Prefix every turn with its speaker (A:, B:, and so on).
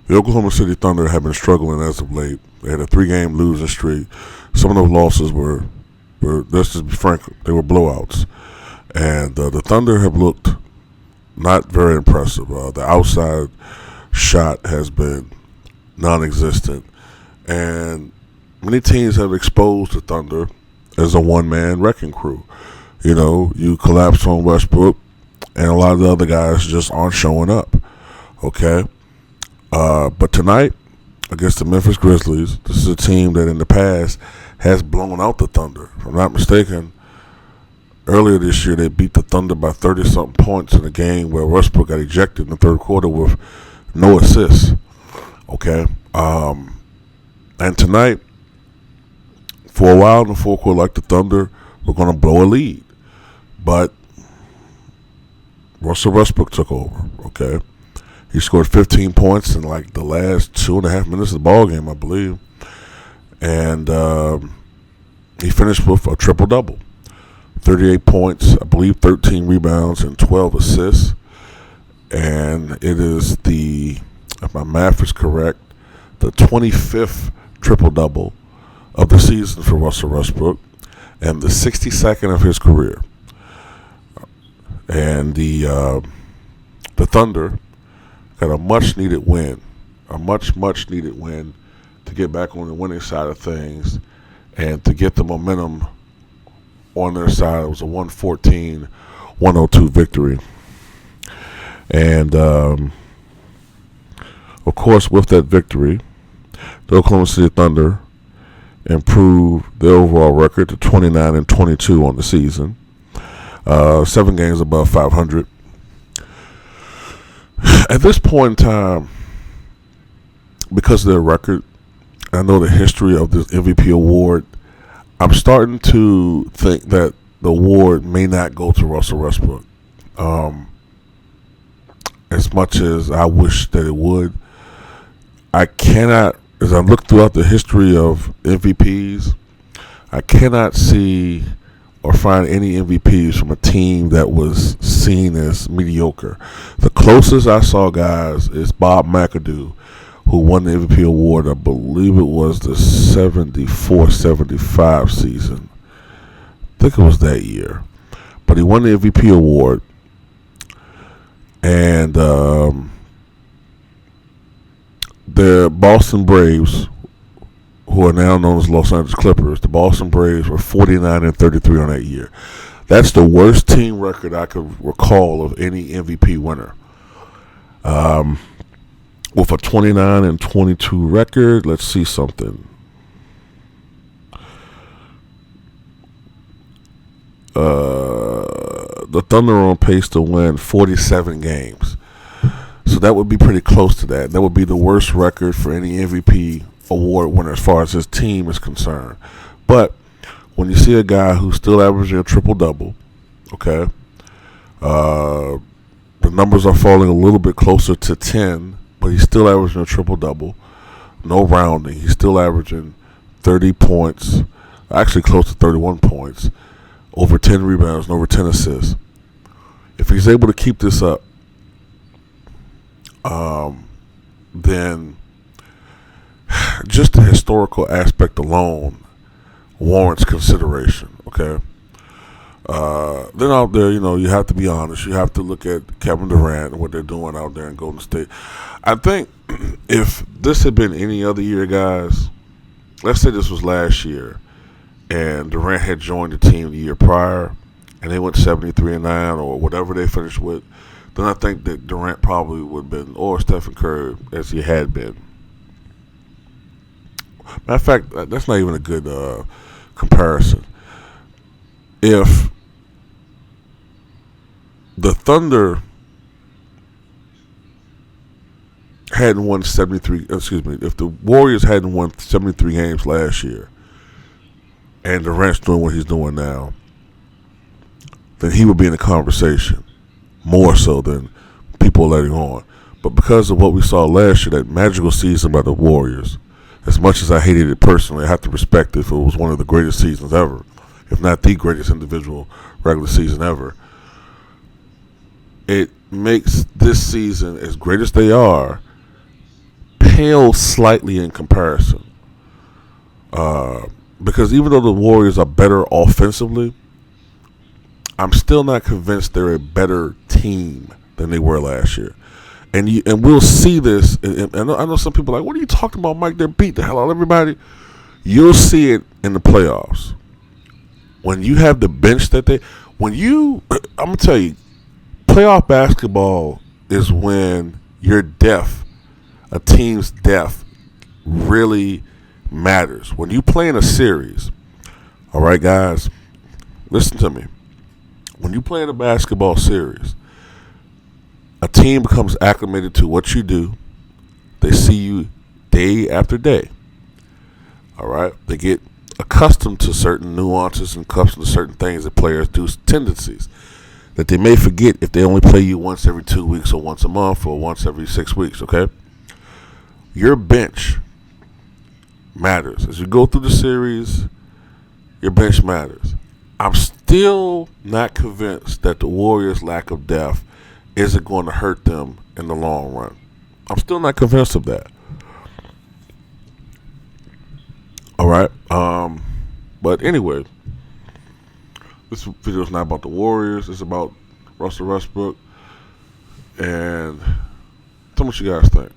A: The Oklahoma City Thunder have been struggling as of late. They had a 3-game losing streak. Some of those losses were let's just be frank, they were blowouts. And the Thunder have looked not very impressive. The outside shot has been non-existent. And many teams have exposed the Thunder as a one-man wrecking crew. You know, you collapse on Westbrook, and a lot of the other guys just aren't showing up. Okay? But tonight, against the Memphis Grizzlies, this is a team that in the past has blown out the Thunder. If I'm not mistaken, earlier this year they beat the Thunder by 30-something points in a game where Westbrook got ejected in the third quarter with no assists. Okay? And tonight, for a while in the fourth quarter, like the Thunder, we're going to blow a lead. But Russell Westbrook took over, okay? He scored 15 points in like the last 2.5 minutes of the ball game, I believe. And he finished with a triple-double. 38 points, I believe 13 rebounds and 12 assists. And it is if my math is correct, the 25th triple-double of the season for Russell Westbrook and the 62nd of his career. And the Thunder got a much-needed win, a much-needed win to get back on the winning side of things and to get the momentum on their side. It was a 114-102 victory. And, of course, with that victory, the Oklahoma City Thunder improved their overall record to 29-22 on the season. 7 games above 500. At this point in time, because of their record, I know the history of this MVP award, I'm starting to think that the award may not go to Russell Westbrook. As much as I wish that it would, I cannot, as I look throughout the history of MVPs, I cannot see or find any MVPs from a team that was seen as mediocre. The closest I saw, guys, is Bob McAdoo, who won the MVP award. I believe it was the 74-75 season. I think it was that year. But he won the MVP award. And the Boston Braves, who are now known as Los Angeles Clippers, the Boston Braves were 49-33 on that year. That's the worst team record I could recall of any MVP winner. With a 29-22 record, let's see something. The Thunder are on pace to win 47 games. So that would be pretty close to that. That would be the worst record for any MVP award winner as far as his team is concerned. But when you see a guy who's still averaging a triple-double, okay, the numbers are falling a little bit closer to 10, but he's still averaging a triple-double. No rounding. He's still averaging 30 points, actually close to 31 points, over 10 rebounds and over 10 assists. If he's able to keep this up, then just the historical aspect alone warrants consideration, okay? Then out there, you have to be honest. You have to look at Kevin Durant and what they're doing out there in Golden State. I think if this had been any other year, guys, let's say this was last year, and Durant had joined the team the year prior, and they went 73-9 or whatever they finished with, then I think that Durant probably would have been, or Stephen Curry, as he had been. Matter of fact, that's not even a good comparison. If the Thunder hadn't won if the Warriors hadn't won 73 games last year, and Durant's doing what he's doing now, then he would be in the conversation more so than people letting on. But because of what we saw last year, that magical season by the Warriors, as much as I hated it personally, I have to respect it if it was one of the greatest seasons ever, if not the greatest individual regular season ever. It makes this season, as great as they are, pale slightly in comparison. Because even though the Warriors are better offensively, I'm still not convinced they're a better team than they were last year. And we'll see this. And I know some people are like, what are you talking about, Mike? They beat the hell out of everybody. You'll see it in the playoffs. When you have the bench that I'm going to tell you, playoff basketball is when your depth, a team's depth, really matters. When you play in a series, all right, guys, listen to me. When you play in a basketball series, a team becomes acclimated to what you do. They see you day after day. All right? They get accustomed to certain nuances and accustomed to certain things that players do, tendencies that they may forget if they only play you once every 2 weeks or once a month or once every 6 weeks, okay? Your bench matters. As you go through the series, your bench matters. I'm still not convinced that the Warriors' lack of depth isn't going to hurt them in the long run. I'm still not convinced of that. All right. But anyway, this video is not about the Warriors. It's about Russell Westbrook. And tell me what you guys think.